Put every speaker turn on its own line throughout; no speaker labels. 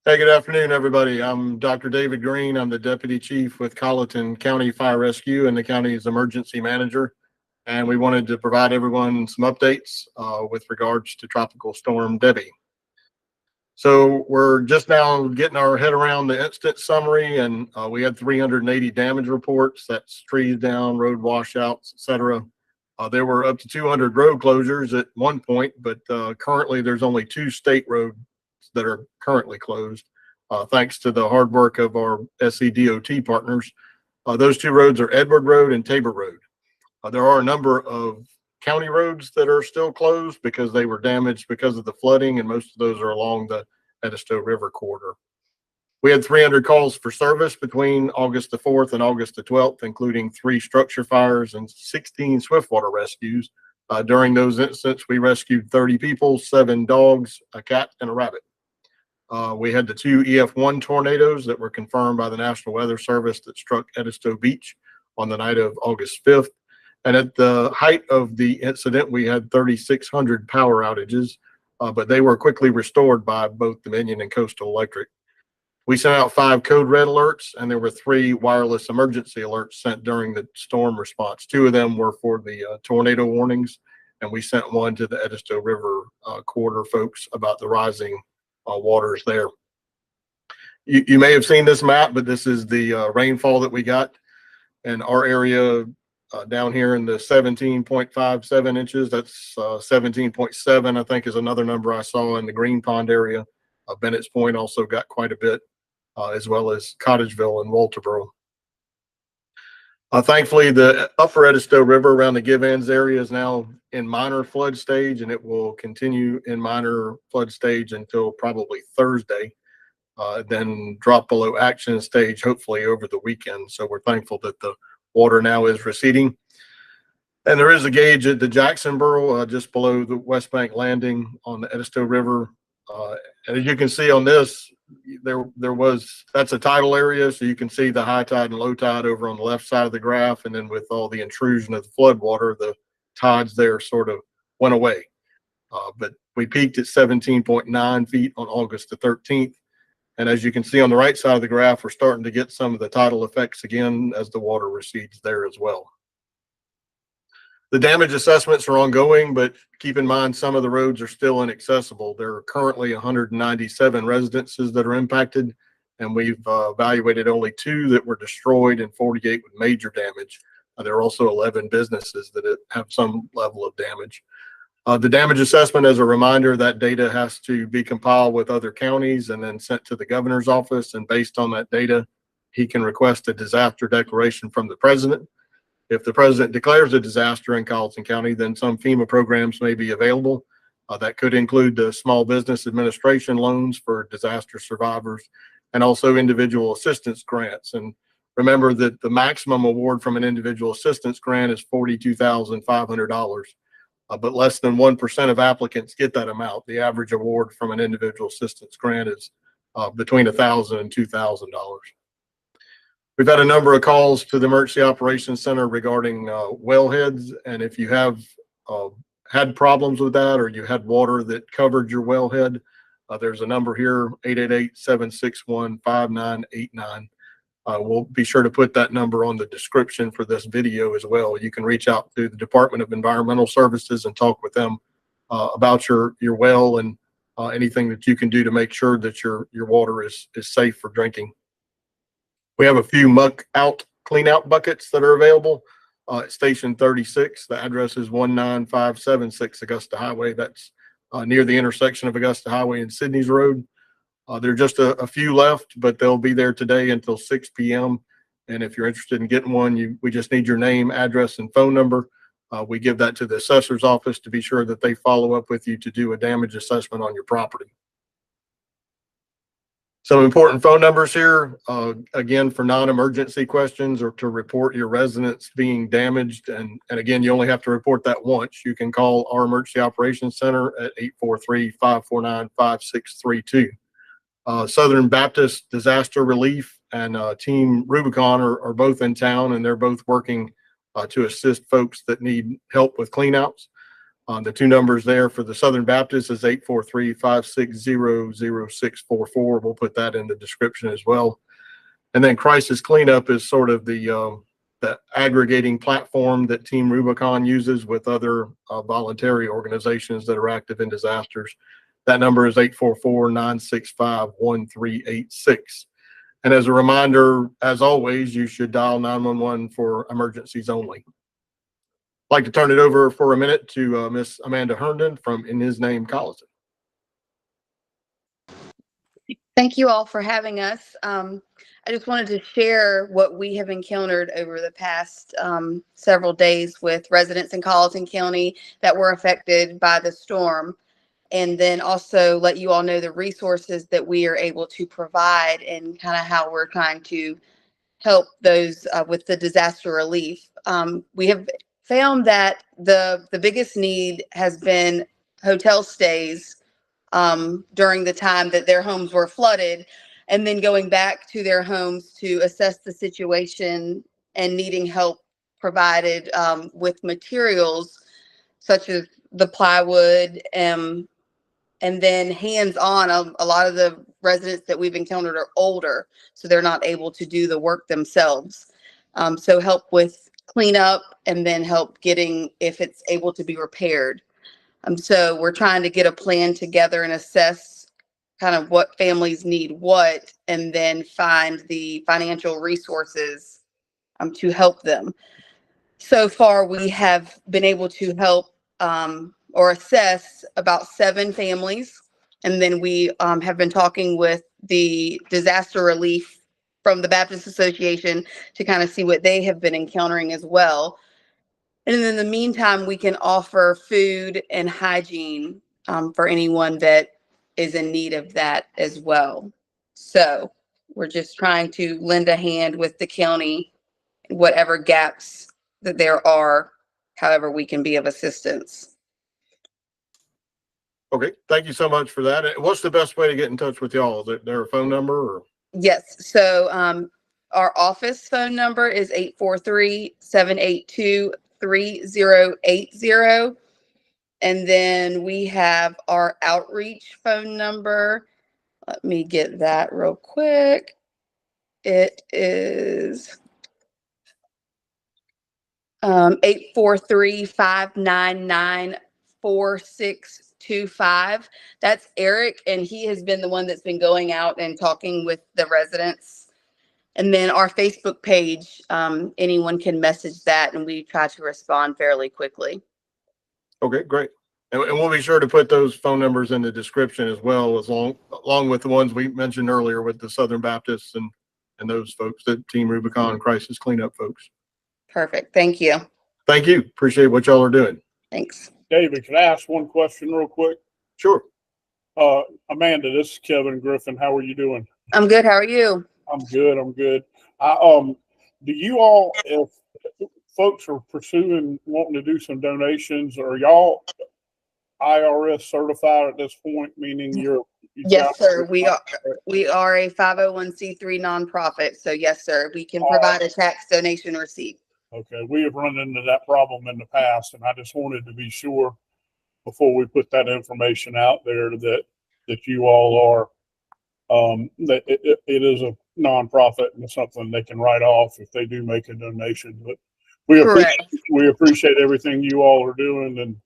Hey, good afternoon, everybody. I'm Dr. David Green. I'm the Deputy Chief with Colleton County Fire Rescue and the county's emergency manager. And we wanted to provide everyone some updates with regards to Tropical Storm Debby. So we're just now getting our head around the incident summary, and we had 380 damage reports. That's trees down, road washouts, etc. There were up to 200 road closures at one point, but currently there's only 2 state roads that are currently closed, thanks to the hard work of our SCDOT partners. Those 2 roads are Edward Road and Tabor Road. There are a number of county roads that are still closed because they were damaged because of the flooding, and most of those are along the Edisto River corridor. We had 300 calls for service between August the 4th and August the 12th, including 3 structure fires and 16 swiftwater rescues. During those incidents, we rescued 30 people, 7 dogs, a cat, and a rabbit. We had the 2 EF1 tornadoes that were confirmed by the National Weather Service that struck Edisto Beach on the night of August 5th. And at the height of the incident, we had 3,600 power outages, but they were quickly restored by both Dominion and Coastal Electric. We sent out 5 code red alerts, and there were 3 wireless emergency alerts sent during the storm response. 2 of them were for the tornado warnings, and we sent one to the Edisto River corridor folks about the rising waters there. You may have seen this map, but this is the rainfall that we got in our area down here in the 17.57 inches. That's 17.7, I think, is another number I saw in the Green Pond area. Bennett's Point also got quite a bit, as well as Cottageville and Walterboro. Thankfully, the upper Edisto River around the Give Ends area is now in minor flood stage, and it will continue in minor flood stage until probably Thursday, then drop below action stage, hopefully over the weekend. So we're thankful that the water now is receding. And there is a gauge at the Jacksonboro, just below the West Bank landing on the Edisto River. And as you can see on this, that's a tidal area, so you can see the high tide and low tide over on the left side of the graph. And then with all the intrusion of the flood water, the tides there sort of went away. But we peaked at 17.9 feet on August the 13th. And as you can see on the right side of the graph, we're starting to get some of the tidal effects again as the water recedes there as well. The damage assessments are ongoing, but keep in mind some of the roads are still inaccessible. There are currently 197 residences that are impacted, and we've evaluated only 2 that were destroyed and 48 with major damage. There are also 11 businesses that have some level of damage. The damage assessment, as a reminder, that data has to be compiled with other counties and then sent to the governor's office. And based on that data, he can request a disaster declaration from the president. If the president declares a disaster in Colleton County, then some FEMA programs may be available. That could include the Small Business Administration loans for disaster survivors and also individual assistance grants. And remember that the maximum award from an individual assistance grant is $42,500. But less than 1% of applicants get that amount. The average award from an individual assistance grant is between $1,000 and $2,000. We've had a number of calls to the Emergency Operations Center regarding wellheads, and if you have had problems with that or you had water that covered your wellhead, there's a number here, 888-761-5989. We'll be sure to put that number on the description for this video as well. You can reach out to the Department of Environmental Services and talk with them about your well and anything that you can do to make sure that your water is safe for drinking. We have a few muck out clean out buckets that are available at Station 36. The address is 19576 Augusta Highway. That's near the intersection of Augusta Highway and Sydney's Road. There are just a few left, but they'll be there today until 6 p.m. And if you're interested in getting one, we just need your name, address, and phone number. We give that to the assessor's office to be sure that they follow up with you to do a damage assessment on your property. Some important phone numbers here, again, for non-emergency questions or to report your residence being damaged. And again, you only have to report that once. You can call our Emergency Operations Center at 843-549-5632. Southern Baptist Disaster Relief and Team Rubicon are both in town, and they're both working to assist folks that need help with cleanouts. The two numbers there for the Southern Baptist is 843-560-0644. We'll put that in the description as well. And then Crisis Cleanup is sort of the aggregating platform that Team Rubicon uses with other voluntary organizations that are active in disasters. That number is 844-965-1386. And as a reminder, as always, you should dial 911 for emergencies only. I'd like to turn it over for a minute to Miss Amanda Herndon from In His Name, Colleton.
Thank you all for having us. I just wanted to share what we have encountered over the past several days with residents in Colleton County that were affected by the storm, and then also let you all know the resources that we are able to provide and kind of how we're trying to help those with the disaster relief. We have found that the biggest need has been hotel stays during the time that their homes were flooded, and then going back to their homes to assess the situation and needing help provided with materials such as the plywood, and then hands-on. A lot of the residents that we've encountered are older, so they're not able to do the work themselves. So help with cleanup, and then help getting if it's able to be repaired. So we're trying to get a plan together and assess kind of what families need what, and then find the financial resources to help them. So far, we have been able to help or assess about 7 families. And then we have been talking with the disaster relief from the Baptist Association to kind of see what they have been encountering as well. And in the meantime, we can offer food and hygiene for anyone that is in need of that as well. So we're just trying to lend a hand with the county, whatever gaps that there are, however we can be of assistance.
Okay, thank you so much for that. What's the best way to get in touch with y'all? Is there a phone number? Or?
Yes. So our office phone number is 843-782-3080. And then we have our outreach phone number. Let me get that real quick. It is 843-599-4625. That's Eric, and he has been the one that's been going out and talking with the residents. And then our Facebook page, anyone can message that, and we try to respond fairly quickly.
Okay, great. And we'll be sure to put those phone numbers in the description as well, along with the ones we mentioned earlier with the Southern Baptists and those folks, the Team Rubicon Crisis Cleanup folks.
Perfect. Thank you.
Thank you. Appreciate what y'all are doing.
Thanks.
David, can I ask one question real quick?
Sure.
Amanda, this is Kevin Griffin. How are you doing?
I'm good. How are you?
I'm good. I'm good. Do you all, if folks are pursuing wanting to do some donations, are y'all IRS certified at this point? Meaning
Yes, sir. We are a 501c3 nonprofit. So yes, sir. We can provide a tax donation receipt.
Okay. We have run into that problem in the past, and I just wanted to be sure before we put that information out there that you all are, that it is a nonprofit and it's something they can write off if they do make a donation. But we appreciate everything you all are doing, and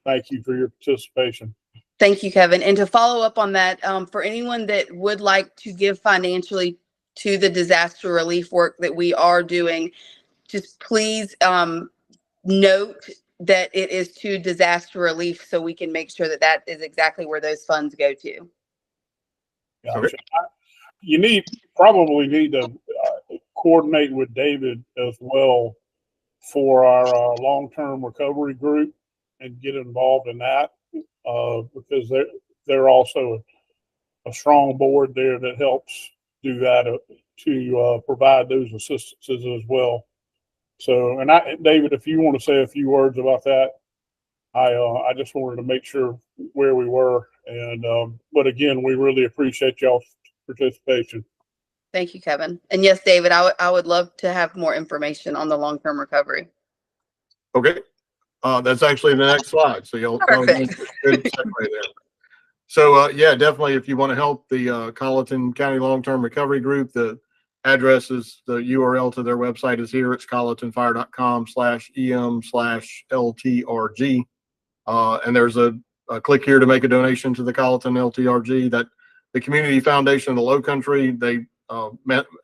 thank you for your participation.
Thank you, Kevin. And to follow up on that, for anyone that would like to give financially to the disaster relief work that we are doing, just please note that it is to disaster relief, so we can make sure that that is exactly where those funds go to.
Gotcha. Okay. You probably need to coordinate with David as well for our long-term recovery group and get involved in that, because they're also a strong board there that helps do that to provide those assistances as well. So, and David, if you want to say a few words about that, I just wanted to make sure where we were, and but again, we really appreciate y'all's participation.
Thank you, Kevin. And yes, David, I would love to have more information on the long-term recovery.
Okay. That's actually the next slide. So you'll
Perfect.
good segue there. So yeah, definitely if you want to help the Colleton County Long-Term Recovery Group, the address is, the URL to their website is here. It's colletonfire.com/em/LTRG. And there's a click here to make a donation to the Colleton LTRG. That the Community Foundation of the Low Country, they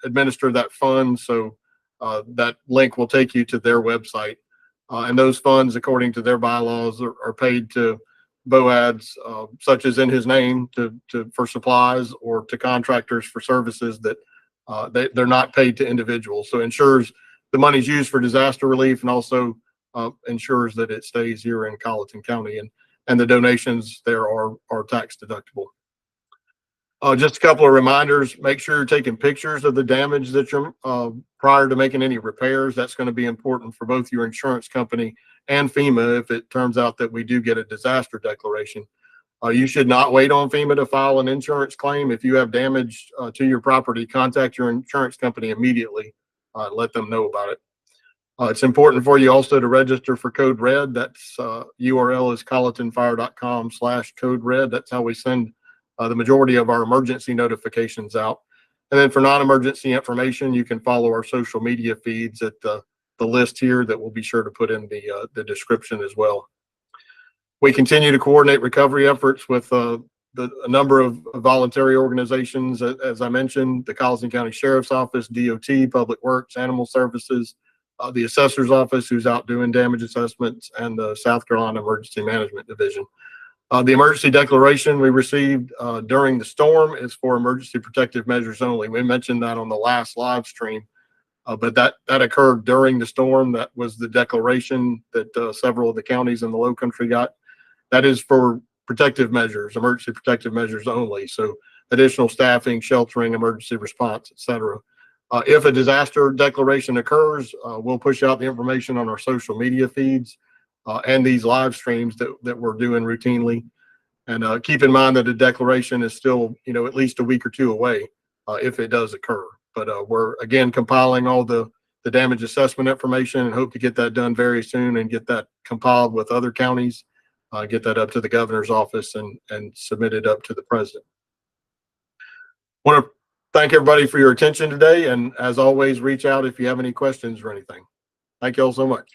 administer that fund. So that link will take you to their website. And those funds, according to their bylaws, are paid to BOADs, such as in his name, for supplies, or to contractors for services that they're not paid to individuals. So it ensures the money's used for disaster relief, and also ensures that it stays here in Colleton County, and the donations there are tax deductible. Just a couple of reminders: make sure you're taking pictures of the damage that you're prior to making any repairs. That's going to be important for both your insurance company and FEMA if it turns out that we do get a disaster declaration. You should not wait on FEMA to file an insurance claim. If you have damage to your property, contact your insurance company immediately. Let them know about it. It's important for you also to register for Code Red. That's URL is colletonfire.com/Code Red. That's how we send the majority of our emergency notifications out. And then for non-emergency information, you can follow our social media feeds at the list here that we'll be sure to put in the description as well. We continue to coordinate recovery efforts with a number of voluntary organizations. As I mentioned, the Colleton County Sheriff's Office, DOT, Public Works, Animal Services, the Assessor's Office, who's out doing damage assessments, and the South Carolina Emergency Management Division. The emergency declaration we received during the storm is for emergency protective measures only. We mentioned that on the last live stream, but that occurred during the storm. That was the declaration that several of the counties in the Low Country got. That is for protective measures, emergency protective measures only. So additional staffing, sheltering, emergency response, etc. If a disaster declaration occurs, we'll push out the information on our social media feeds and these live streams that we're doing routinely. And keep in mind that a declaration is still, at least a week or two away if it does occur. But we're, again, compiling all the damage assessment information and hope to get that done very soon and get that compiled with other counties, get that up to the governor's office and submit it up to the president. Want to thank everybody for your attention today. And as always, reach out if you have any questions or anything. Thank you all so much.